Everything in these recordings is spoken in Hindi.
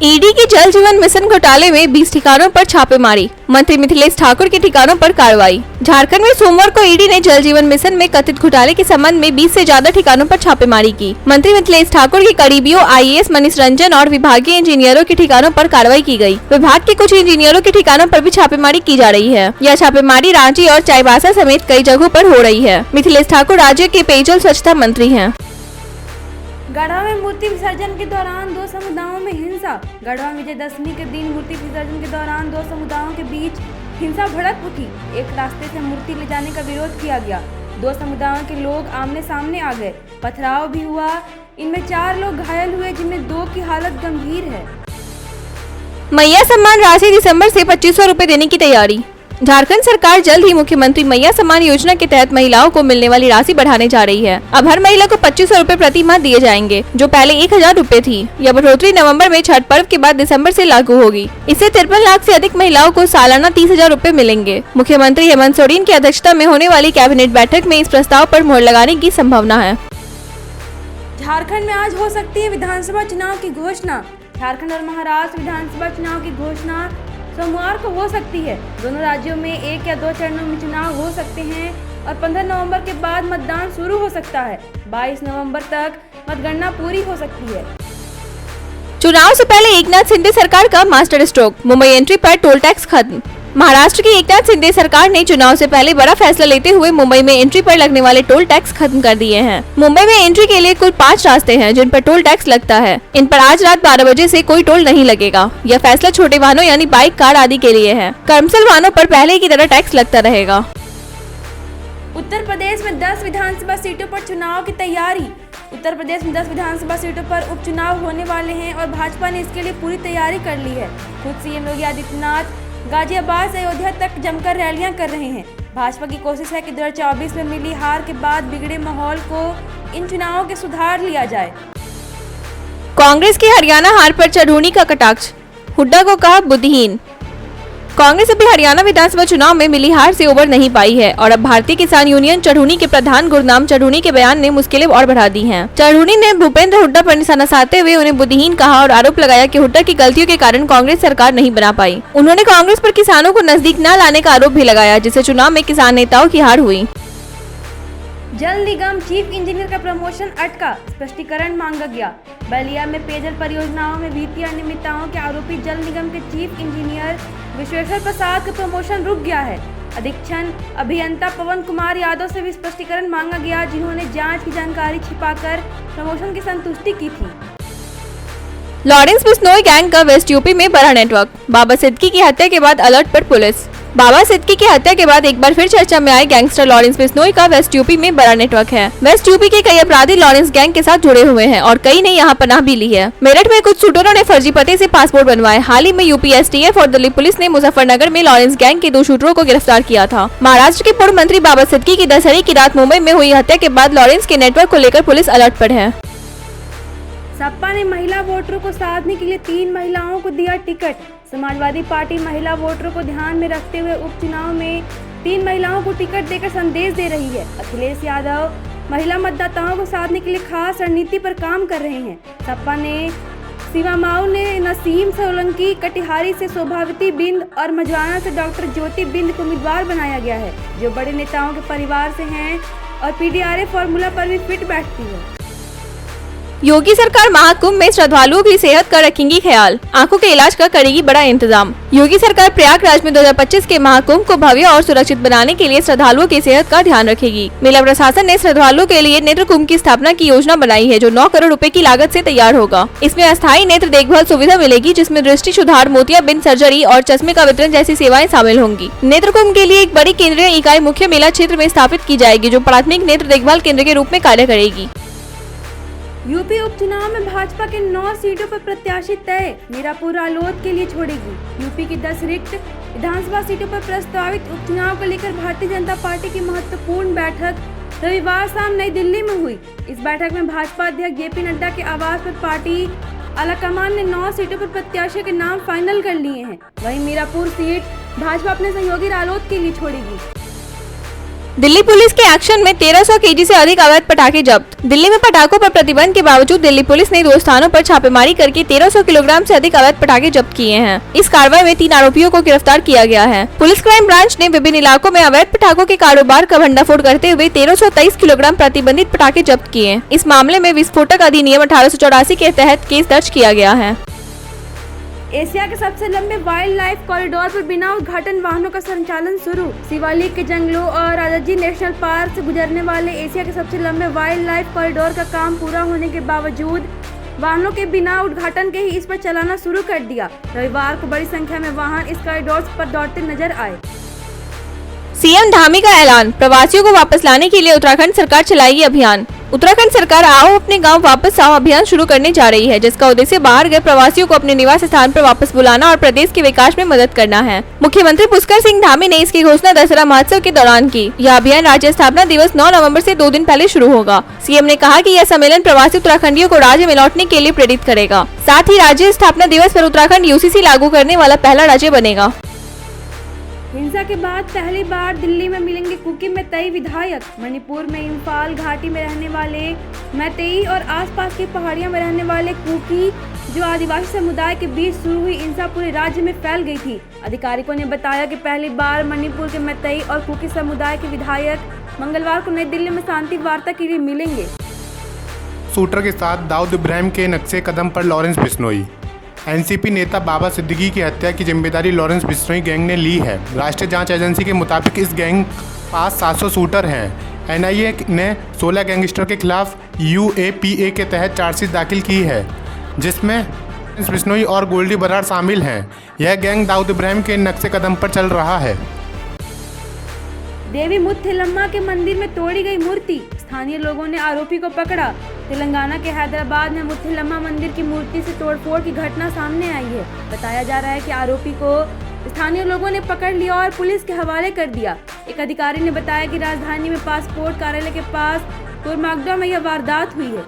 ईडी की जल जीवन मिशन घोटाले में 20 ठिकानों पर छापेमारी, मंत्री मिथिलेश ठाकुर के ठिकानों पर कार्रवाई। झारखंड में सोमवार को ईडी ने जल जीवन मिशन में कथित घोटाले के संबंध में 20 से ज्यादा ठिकानों पर छापेमारी की। मंत्री मिथिलेश ठाकुर के करीबियों आईएएस मनीष रंजन और विभागीय इंजीनियरों के ठिकानों पर कार्रवाई की गई। विभाग के कुछ इंजीनियरों के ठिकानों पर भी छापेमारी की जा रही है। यह छापेमारी रांची और चाईबासा समेत कई जगहों पर हो रही है। मिथिलेश ठाकुर राज्य के पेयजल स्वच्छता मंत्री हैं। गढ़वा में मूर्ति विसर्जन के दौरान दो समुदायों में हिंसा। गढ़वा में विजयदशमी के दिन मूर्ति विसर्जन के दौरान दो समुदायों के बीच हिंसा भड़क उठी। एक रास्ते से मूर्ति ले जाने का विरोध किया गया। दो समुदायों के लोग आमने सामने आ गए, पथराव भी हुआ। इनमें 4 लोग घायल हुए, जिनमें 2 की हालत गंभीर है। मैया सम्मान राशि दिसंबर से 2500 रूपए देने की तैयारी। झारखंड सरकार जल्द ही मुख्यमंत्री मैया सम्मान योजना के तहत महिलाओं को मिलने वाली राशि बढ़ाने जा रही है। अब हर महिला को 2500 रूपए प्रति माह दिए जाएंगे, जो पहले 1000 रूपए थी। यह बढ़ोतरी नवंबर में छठ पर्व के बाद दिसंबर से लागू होगी। इससे 53 लाख से अधिक महिलाओं को सालाना 30,000 रूपए मिलेंगे। मुख्यमंत्री हेमंत सोरेन की अध्यक्षता में होने वाली कैबिनेट बैठक में इस प्रस्ताव पर मुहर लगाने की संभावना है। झारखंड में आज हो सकती है विधानसभा चुनाव की घोषणा। झारखंड और महाराष्ट्र विधानसभा चुनाव की घोषणा सोमवार को हो सकती है। दोनों राज्यों में 1 या 2 चरणों में चुनाव हो सकते हैं और 15 नवंबर के बाद मतदान शुरू हो सकता है। 22 नवंबर तक मतगणना पूरी हो सकती है। चुनाव से पहले एकनाथ शिंदे सरकार का मास्टर स्ट्रोक, मुंबई एंट्री पर टोल टैक्स खत्म। महाराष्ट्र की एकनाथ शिंदे सरकार ने चुनाव से पहले बड़ा फैसला लेते हुए मुंबई में एंट्री पर लगने वाले टोल टैक्स खत्म कर दिए हैं। मुंबई में एंट्री के लिए कुल 5 रास्ते हैं जिन पर टोल टैक्स लगता है। इन पर आज रात 12 बजे से कोई टोल नहीं लगेगा। यह फैसला छोटे वाहनों यानी बाइक, कार आदि के लिए है। कमर्शियल वाहनों पर पहले की तरह टैक्स लगता रहेगा। उत्तर प्रदेश में 10 विधानसभा सीटों पर चुनाव की तैयारी। उत्तर प्रदेश में 10 विधानसभा सीटों पर उपचुनाव होने वाले हैं और भाजपा ने इसके लिए पूरी तैयारी कर ली है। खुद सीएम योगी आदित्यनाथ गाजियाबाद से अयोध्या तक जमकर रैलियां कर रहे हैं। भाजपा की कोशिश है कि 2024 में मिली हार के बाद बिगड़े माहौल को इन चुनावों के सुधार लिया जाए। कांग्रेस की हरियाणा हार पर चढ़ूनी का कटाक्ष, हुड्डा को कहा बुद्धिहीन। कांग्रेस अभी हरियाणा विधानसभा चुनाव में मिली हार से उबर नहीं पाई है और अब भारतीय किसान यूनियन चढ़ूनी के प्रधान गुरनाम चढ़ूनी के बयान ने मुश्किलें और बढ़ा दी हैं। चढ़ूनी ने भूपेंद्र हुड्डा पर निशाना साधते हुए उन्हें बुद्धिहीन कहा और आरोप लगाया कि हुड्डा की गलतियों के कारण कांग्रेस सरकार नहीं बना पाई। उन्होंने कांग्रेस पर किसानों को नजदीक न लाने का आरोप भी लगाया, जिससे चुनाव में किसान नेताओं की हार हुई। जल निगम चीफ इंजीनियर का प्रमोशन अटका, स्पष्टीकरण मांगा गया। बलिया में पेयजल परियोजनाओं में वित्तीय अनियमितताओं के आरोपी जल निगम के चीफ इंजीनियर विश्वेश्वर प्रसाद का प्रमोशन रुक गया है। अधीक्षण अभियंता पवन कुमार यादव से भी स्पष्टीकरण मांगा गया, जिन्होंने जांच की जानकारी छिपाकर प्रमोशन की संतुष्टि की थी। लॉरेंस बिश्नोई गैंग का वेस्ट यूपी में बड़ा नेटवर्क, बाबा सिद्दीकी की हत्या के बाद अलर्ट पर पुलिस। बाबा सिद्दीकी की हत्या के बाद एक बार फिर चर्चा में आए गैंगस्टर लॉरेंस बिश्नोई का वेस्ट यूपी में बड़ा नेटवर्क है। वेस्ट यूपी के कई अपराधी लॉरेंस गैंग के साथ जुड़े हुए हैं और कई ने यहाँ पनाह भी ली है। मेरठ में कुछ शूटरों ने फर्जी पते से पासपोर्ट बनवाए। हाल ही में यूपी एसटीएफ और दिल्ली पुलिस ने मुजफ्फरनगर में लॉरेंस गैंग के 2 शूटरों को गिरफ्तार किया था। महाराष्ट्र के पूर्व मंत्री बाबा सिद्दीकी की दशहरे की रात मुंबई में हुई हत्या के बाद लॉरेंस के नेटवर्क को लेकर पुलिस अलर्ट पर है। सपा ने महिला वोटरों को साधने के लिए 3 महिलाओं को दिया टिकट। समाजवादी पार्टी महिला वोटरों को ध्यान में रखते हुए उपचुनाव में 3 महिलाओं को टिकट देकर संदेश दे रही है। अखिलेश यादव महिला मतदाताओं को साधने के लिए खास रणनीति पर काम कर रहे हैं। सपा ने शिवामाऊ ने नसीम सोलंकी, कटिहारी से शोभावती बिंद और मजवाना से डॉक्टर ज्योति बिंद को उम्मीदवार बनाया गया है, जो बड़े नेताओं के परिवार से हैं और पीडीआरए फॉर्मूला पर भी फिट बैठती है। योगी सरकार महाकुंभ में श्रद्धालुओं की सेहत का रखेंगी ख्याल, आंखों के इलाज का करेगी बड़ा इंतजाम। योगी सरकार प्रयागराज में 2025 के महाकुंभ को भव्य और सुरक्षित बनाने के लिए श्रद्धालुओं की सेहत का ध्यान रखेगी। मेला प्रशासन ने श्रद्धालुओं के लिए नेत्र कुंभ की स्थापना की योजना बनाई है, जो 9 करोड़ रुपए की लागत से तैयार होगा। इसमें अस्थायी नेत्र देखभाल सुविधा मिलेगी, जिसमें दृष्टि सुधार, मोतियाबिंद सर्जरी और चश्मे का वितरण जैसी सेवाएं शामिल होंगी। नेत्र कुंभ के लिए एक बड़ी केंद्रीय इकाई मुख्य मेला क्षेत्र में स्थापित की जाएगी, जो प्राथमिक नेत्र देखभाल केंद्र के रूप में कार्य करेगी। यूपी उपचुनाव में भाजपा के 9 सीटों पर प्रत्याशी तय, मीरापुर रालोद के लिए छोड़ेगी। यूपी की 10 रिक्त विधानसभा सीटों पर प्रस्तावित उपचुनाव को लेकर भारतीय जनता पार्टी की महत्वपूर्ण बैठक रविवार शाम नई दिल्ली में हुई। इस बैठक में भाजपा अध्यक्ष जेपी नड्डा के आवास पर पार्टी आलाकमान ने 9 सीटों पर प्रत्याशियों के नाम फाइनल कर लिए हैं। वहीं मीरापुर सीट भाजपा अपने सहयोगी रालोद के लिए छोड़ेगी। दिल्ली पुलिस के एक्शन में 1300 केजी से अधिक अवैध पटाखे जब्त। दिल्ली में पटाखों पर प्रतिबंध के बावजूद दिल्ली पुलिस ने 2 स्थानों पर छापेमारी करके 1300 किलोग्राम से अधिक अवैध पटाखे जब्त किए हैं। इस कार्रवाई में 3 आरोपियों को गिरफ्तार किया गया है। पुलिस क्राइम ब्रांच ने विभिन्न इलाकों में अवैध पटाखों के कारोबार का भंडाफोड़ करते हुए 1323 किलोग्राम प्रतिबंधित पटाखे जब्त किए। इस मामले में विस्फोटक अधिनियम 1884 के तहत केस दर्ज किया गया है। एशिया के सबसे लंबे वाइल्ड लाइफ कॉरिडोर पर बिना उद्घाटन वाहनों का संचालन शुरू। शिवालिक के जंगलों और राजाजी नेशनल पार्क से गुजरने वाले एशिया के सबसे लंबे वाइल्ड लाइफ कॉरिडोर का काम पूरा होने के बावजूद वाहनों के बिना उद्घाटन के ही इस पर चलाना शुरू कर दिया। रविवार को बड़ी संख्या में वाहन इस कॉरिडोर पर दौड़ते नजर आए। सीएम धामी का ऐलान, प्रवासियों को वापस लाने के लिए उत्तराखंड सरकार चलाएगी अभियान। उत्तराखंड सरकार आओ अपने गांव वापस आओ अभियान शुरू करने जा रही है, जिसका उद्देश्य बाहर गए प्रवासियों को अपने निवास स्थान पर वापस बुलाना और प्रदेश के विकास में मदद करना है। मुख्यमंत्री पुष्कर सिंह धामी ने इसकी घोषणा दशहरा महोत्सव के दौरान की। यह अभियान राज्य स्थापना दिवस 9 नवंबर से 2 दिन पहले शुरू होगा। सीएम ने कहा कि यह सम्मेलन प्रवासी उत्तराखंडियों को राज्य में लौटने के लिए प्रेरित करेगा। साथ ही राज्य स्थापना दिवस पर उत्तराखंड यूसीसी लागू करने वाला पहला राज्य बनेगा। हिंसा के बाद पहली बार दिल्ली में मिलेंगे कुकी मैतेई विधायक। मणिपुर में इम्फाल घाटी में रहने वाले मैतेई और आसपास की पहाड़ियों में रहने वाले कुकी जो आदिवासी समुदाय के बीच शुरू हुई हिंसा पूरे राज्य में फैल गई थी। अधिकारियों ने बताया कि पहली बार मणिपुर के मैतेई और कुकी समुदाय के विधायक मंगलवार को नई दिल्ली में शांति वार्ता के लिए मिलेंगे। शूटर के साथ दाऊद इब्राहिम के नक्शे कदम पर लॉरेंस बिश्नोई। एनसीपी नेता बाबा सिद्दीकी की हत्या की जिम्मेदारी लॉरेंस बिश्नोई गैंग ने ली है। राष्ट्रीय जांच एजेंसी के मुताबिक इस गैंग पास 700 शूटर हैं। एनआईए ने 16 गैंगस्टर के खिलाफ यूएपीए के तहत चार्जशीट दाखिल की है, जिसमें लॉरेंस बिश्नोई और गोल्डी बराड़ शामिल हैं। यह गैंग दाऊद इब्राहिम के नक्शे कदम पर चल रहा है। देवी मुथिलम्मा के मंदिर में तोड़ी गई मूर्ति, स्थानीय लोगों ने आरोपी को पकड़ा। तेलंगाना के हैदराबाद में मुथिलम्मा मंदिर की मूर्ति से तोड़फोड़ की घटना सामने आई है। बताया जा रहा है कि आरोपी को स्थानीय लोगों ने पकड़ लिया और पुलिस के हवाले कर दिया। एक अधिकारी ने बताया कि राजधानी में पासपोर्ट कार्यालय के पास कुरमागडा में यह वारदात हुई है।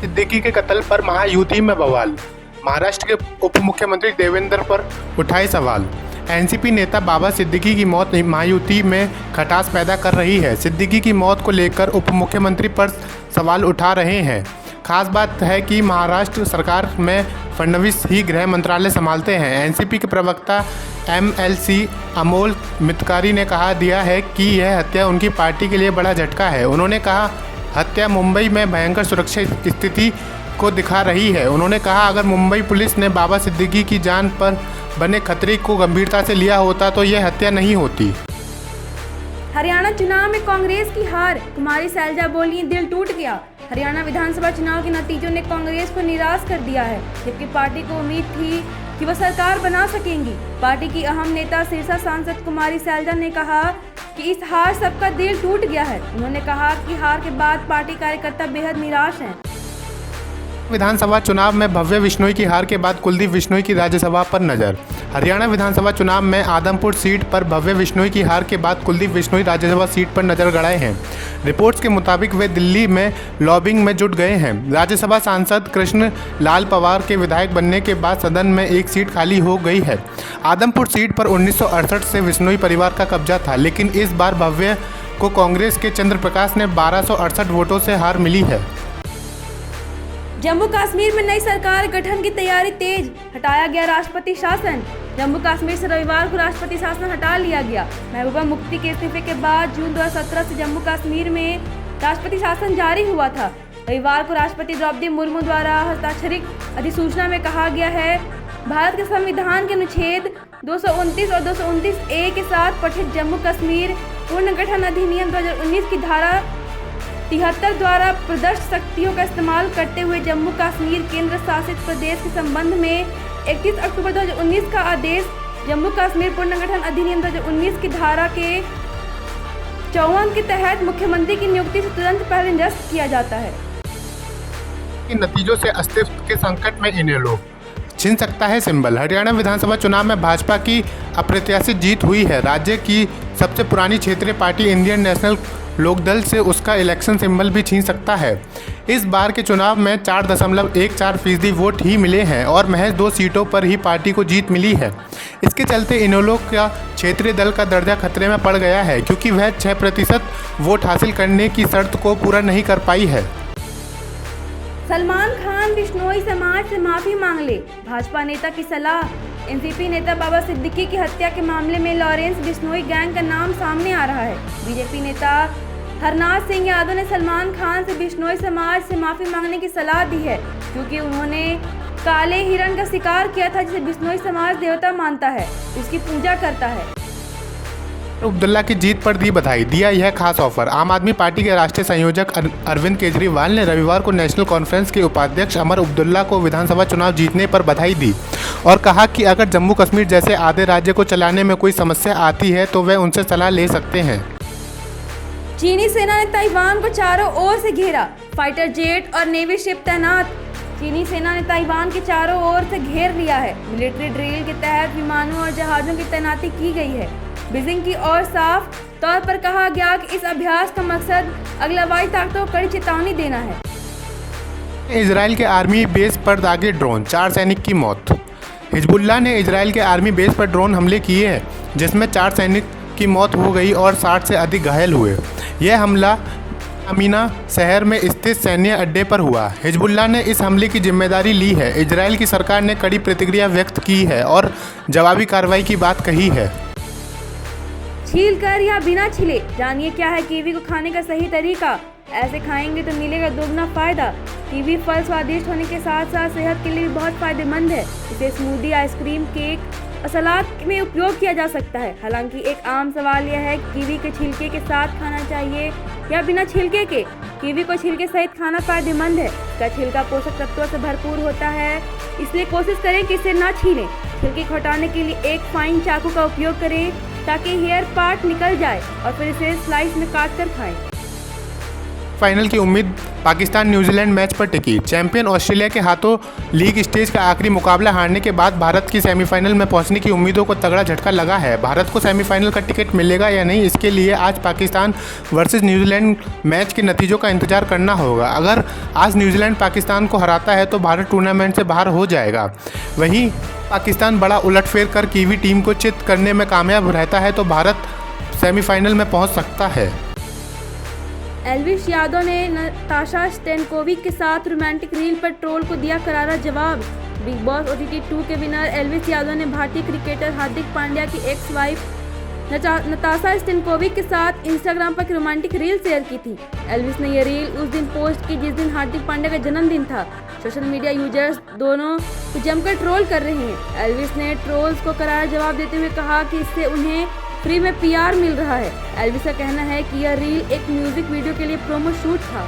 सिद्दीकी के कत्ल पर महायुति में बवाल। महाराष्ट्र के उप मुख्यमंत्री देवेंद्र पर उठाए सवाल। एनसीपी नेता बाबा सिद्दीकी की मौत महायुति में खटास पैदा कर रही है। सिद्दीकी की मौत को लेकर उप मुख्यमंत्री पर सवाल उठा रहे हैं। खास बात है कि महाराष्ट्र सरकार में फडणवीस ही गृह मंत्रालय संभालते हैं। एनसीपी के प्रवक्ता एमएलसी अमोल मितकारी ने कहा दिया है कि यह हत्या उनकी पार्टी के लिए बड़ा झटका है। उन्होंने कहा हत्या मुंबई में भयंकर सुरक्षा स्थिति को दिखा रही है। उन्होंने कहा अगर मुंबई पुलिस ने बाबा सिद्दीकी की जान पर बने खतरे को गंभीरता से लिया होता तो यह हत्या नहीं होती। हरियाणा चुनाव में कांग्रेस की हार, कुमारी सैलजा बोली दिल टूट गया। हरियाणा विधानसभा चुनाव के नतीजों ने कांग्रेस को निराश कर दिया है, जबकि पार्टी को उम्मीद थी कि वह सरकार बना सकेंगी। पार्टी की अहम नेता सिरसा सांसद कुमारी सैलजा ने कहा कि इस हार सबका दिल टूट गया है। उन्होंने कहा कि हार के बाद पार्टी कार्यकर्ता बेहद निराश हैं। विधानसभा चुनाव में भव्य बिश्नोई की हार के बाद कुलदीप बिश्नोई की राज्यसभा पर नजर। हरियाणा विधानसभा चुनाव में आदमपुर सीट पर भव्य बिश्नोई की हार के बाद कुलदीप बिश्नोई राज्यसभा सीट पर नजर गड़ाए हैं। रिपोर्ट्स के मुताबिक वे दिल्ली में लॉबिंग में जुट गए हैं। राज्यसभा सांसद कृष्ण लाल पवार के विधायक बनने के बाद सदन में एक सीट खाली हो गई है। आदमपुर सीट पर 1968 से बिश्नोई परिवार का कब्जा था, लेकिन इस बार भव्य को कांग्रेस के चंद्र प्रकाश ने 1268 वोटों से हार मिली है। जम्मू कश्मीर में नई सरकार गठन की तैयारी तेज, हटाया गया राष्ट्रपति शासन। जम्मू कश्मीर से रविवार को राष्ट्रपति शासन हटा लिया गया। महबूबा मुफ्ती के इस्तीफे के बाद जून 2017 से जम्मू कश्मीर में राष्ट्रपति शासन जारी हुआ था। रविवार को राष्ट्रपति द्रौपदी मुर्मू द्वारा हस्ताक्षरित अधिसूचना में कहा गया है, भारत के संविधान के अनुच्छेद 229 और 229A के साथ पठित जम्मू कश्मीर पुनर्गठन अधिनियम 2019 की धारा 73 द्वारा प्रदर्श शक्तियों का इस्तेमाल करते हुए जम्मू कश्मीर केंद्र शासित प्रदेश के संबंध में 31 अक्टूबर 2019 का आदेश जम्मू कश्मीर पुनर्गठन अधिनियम 2019 की धारा के 54 के तहत मुख्यमंत्री की नियुक्ति से तुरंत पहले निरस्त किया जाता है। इन नतीजों से अस्तित्व के संकट में इनेलो छिन सकता है सिंबल। हरियाणा विधानसभा चुनाव में भाजपा की अप्रत्याशित जीत हुई है। राज्य की सबसे पुरानी क्षेत्रीय पार्टी इंडियन नेशनल लोकदल से उसका इलेक्शन सिंबल भी छीन सकता है। इस बार के चुनाव में 4.14% वोट ही मिले हैं और महज 2 सीटों पर ही पार्टी को जीत मिली है। इसके चलते इनेलो का क्षेत्रीय दल का दर्जा खतरे में पड़ गया है, क्योंकि वह 6% वोट हासिल करने की शर्त को पूरा नहीं कर पाई है। सलमान खान बिश्नोई समाज से माफी मांग ले, भाजपा नेता की सलाह। एनसीपी नेता बाबा सिद्दीकी की हत्या के मामले में लॉरेंस बिश्नोई गैंग का नाम सामने आ रहा है। बीजेपी नेता हरनाथ सिंह यादव ने सलमान खान से बिश्नोई समाज से माफी मांगने की सलाह दी है, क्योंकि उन्होंने काले हिरण का शिकार किया था, जिसे बिश्नोई समाज देवता मानता है, उसकी पूजा करता है। अब्दुल्ला की जीत पर दी बधाई, दिया यह खास ऑफर। आम आदमी पार्टी के राष्ट्रीय संयोजक अरविंद केजरीवाल ने रविवार को नेशनल कॉन्फ्रेंस के उपाध्यक्ष अमर अब्दुल्ला को विधानसभा चुनाव जीतने पर बधाई दी और कहा कि अगर जम्मू कश्मीर जैसे आधे राज्य को चलाने में कोई समस्या आती है तो वे उनसे सलाह ले सकते हैं। चीनी सेना ने ताइवान को चारों ओर से घेरा, फाइटर जेट और नेवी शिप तैनात। चीनी सेना ने ताइवान के चारों ओर से घेर लिया है। मिलिट्री ड्रिल के तहत विमानों और जहाज़ों की तैनाती की गई है। बीजिंग की ओर साफ तौर पर कहा गया कि इस अभ्यास का मकसद अगलवाई ताकतों को कड़ी चेतावनी देना है। इजराइल के आर्मी बेस पर दागे ड्रोन, 4 सैनिक की मौत। हिजबुल्लाह ने इजराइल के आर्मी बेस पर ड्रोन हमले किए हैं, जिसमें 4 सैनिक की मौत हो गई और 60 से अधिक घायल हुए। यह हमला अमीना शहर में स्थित सैन्य अड्डे पर हुआ। हिजबुल्लाह ने इस हमले की जिम्मेदारी ली है। इजराइल की सरकार ने कड़ी प्रतिक्रिया व्यक्त की है और जवाबी कार्रवाई की बात कही है। छील कर या बिना छिले, जानिए क्या है कीवी को खाने का सही तरीका। ऐसे खाएंगे तो मिलेगा दोगुना फायदा। कीवी फल स्वादिष्ट होने के साथ साथ सेहत के लिए भी बहुत फायदेमंद है। इसे स्मूदी, आइसक्रीम, केक और सलाद में उपयोग किया जा सकता है। हालांकि एक आम सवाल यह है कि कीवी के छिलके के साथ खाना चाहिए या बिना छिलके के। कीवी को छिलके सहित खाना फायदेमंद है। इसका छिलका पोषक तत्वों से भरपूर होता है, इसलिए कोशिश करें कि इसे ना छीलें। छिलके को हटाने के लिए एक फाइन चाकू का उपयोग करें ताकि हेयर पार्ट निकल जाए और फिर इसे स्लाइस में काट कर खाएं। फाइनल की उम्मीद पाकिस्तान न्यूजीलैंड मैच पर टिकी। चैंपियन ऑस्ट्रेलिया के हाथों लीग स्टेज का आखिरी मुकाबला हारने के बाद भारत की सेमीफाइनल में पहुंचने की उम्मीदों को तगड़ा झटका लगा है। भारत को सेमीफाइनल का टिकट मिलेगा या नहीं, इसके लिए आज पाकिस्तान वर्सेस न्यूजीलैंड मैच के नतीजों का इंतजार करना होगा। अगर आज न्यूजीलैंड पाकिस्तान को हराता है तो भारत टूर्नामेंट से बाहर हो जाएगा। वहीं पाकिस्तान बड़ा उलटफेर कर कीवी टीम को चित करने में कामयाब रहता है तो भारत सेमीफाइनल में पहुँच सकता है। एल्विस यादव ने नताशा स्टेनकोविक के साथ रोमांटिक रील पर ट्रोल को दिया करारा जवाब। बिग बॉस OTT 2 के विनर एल्विस यादव ने भारतीय क्रिकेटर हार्दिक पांड्या की एक्स वाइफ नताशा स्टेनकोविक के साथ इंस्टाग्राम पर रोमांटिक रील शेयर की थी। एल्विस ने यह रील उस दिन पोस्ट की जिस दिन हार्दिक पांड्या का जन्मदिन था। सोशल मीडिया यूजर्स दोनों को जमकर ट्रोल कर रहे हैं। एल्विस ने ट्रोल्स को करारा जवाब देते हुए कहा कि इससे उन्हें फ्री में PR मिल रहा है। एल्विस का कहना है कि यह रील एक म्यूजिक वीडियो के लिए प्रोमो शूट था।